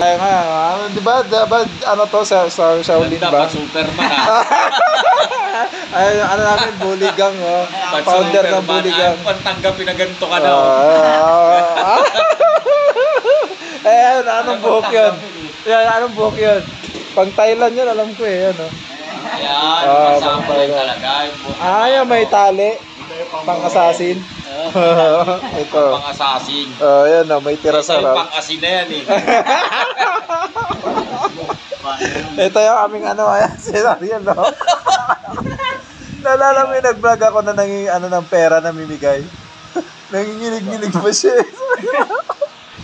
kaya nga. Di ba? Ano to? Sa Shaolin ba? Superman Ay, ano namin, buligang, oh. Founder ng buligang. Pantanggapin na ganito ka daw. Anong buhok yun? Yan, anong buhok yun? Pang Thailand yun, alam ko eh. Yan, oh. Ayan, kasama rin talaga. Yan, may tali. Pang-assassin. Ito. Pang-assassin. Yan, oh, may tira sa rap. Pang-asin na yan eh. Ito yung aming ano, ayan, scenario, no? Naalala mo yung nag-vlog ako na ng pera na mimigay. Nanginginig-ginig pa siya.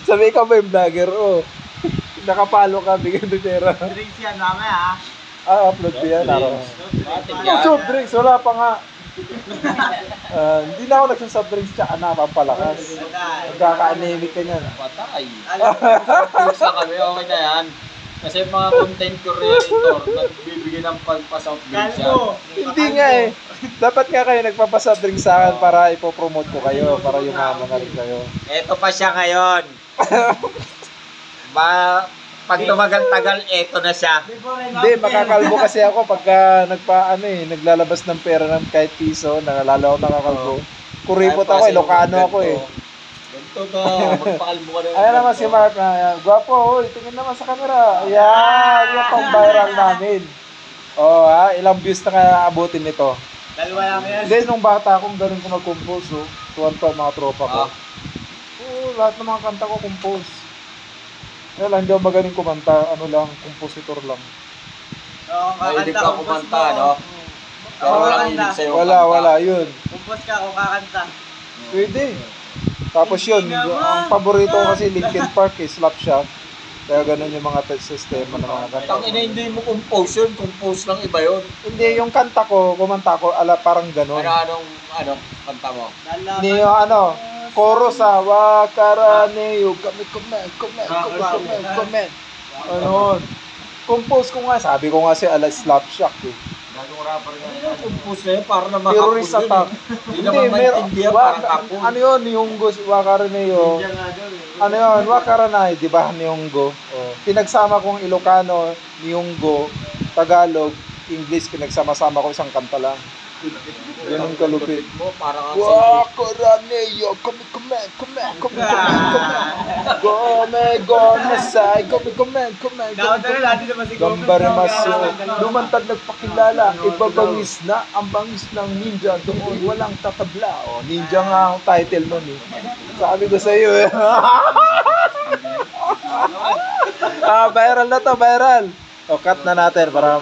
Sabi, ikaw ba yung vlogger? Oh. Nakapalo ka, bigyan ng pera. Drinks yan, mamaya Upload ko yan. Soft drinks, wala pa nga. Hindi na ako nagsasoft drinks tsaka pampalakas. Magkaka-anemic ka niyan. Patay. Sa kami, okay na yan. Kasi mga content creator, nagbibigay ng pagpa-soft drinks yan. Hindi nga eh. Dapat nga kayo nagpapasoft drinks sa akin para ipopromote ko kayo, para yumaman na rin kayo. Eto pa siya ngayon. Pag tumagal-tagal, eto na siya. Hindi, makakalbo kasi ako pagka naglalabas ng pera ng kahit piso, lalo ako nakakalbo. Kuripot ako, Ilocano ako eh. Ganito ka, magpakalbo ka na. Ayan naman si Mark na, gwapo, tingin naman sa camera. Ayan, yung pang viral namin. Ilang views na kaya abutin nito. Dalawa lang yan. Hindi, nung bata akong ganun ko mag-compose, tuwan-tuwa mga tropa ko. Lahat ng mga kanta ko compose. Lang, hindi ako magaling kumanta, compositor lang. Mahilig ka kumanta, no? Pero walang hilig sa'yo Wala, yun. Kumpos ka kung kakanta. Pwede. Tapos yun, ang paborito ko kasi Linkin Park Slapshot. Kaya ganun yung mga sistema ng mga kanta. Tangina, hindi mo compose yun, compose lang iba yun. Hindi, yung kanta ko, kumanta ko, parang ganun. Anong kanta mo? Hindi yung chorus wakarane yung comment. Compose ko nga, sabi ko nga si Slapshot eh. Gagong rapper nga. Compose na yun, para na Terrorist attack. Hindi naman maintindihan, parang kapon. Ano yun, Nihongo, wakarane yung... Ano yun, wakaranay, di ba, Nihongo? Pinagsama kong Ilocano, Nihongo, Tagalog, English, pinagsama-sama ko isang kanta lang. Ganun kalupit. Wakarane yung comment. Comment. Gambare maso. Lumantad nagpakilala. Ibabangis na ang bangis ng ninja. Doon walang tatabla. Ninja nga ang title nun eh. Sabi ko sa iyo eh. Viral na to, viral. Cut na natin para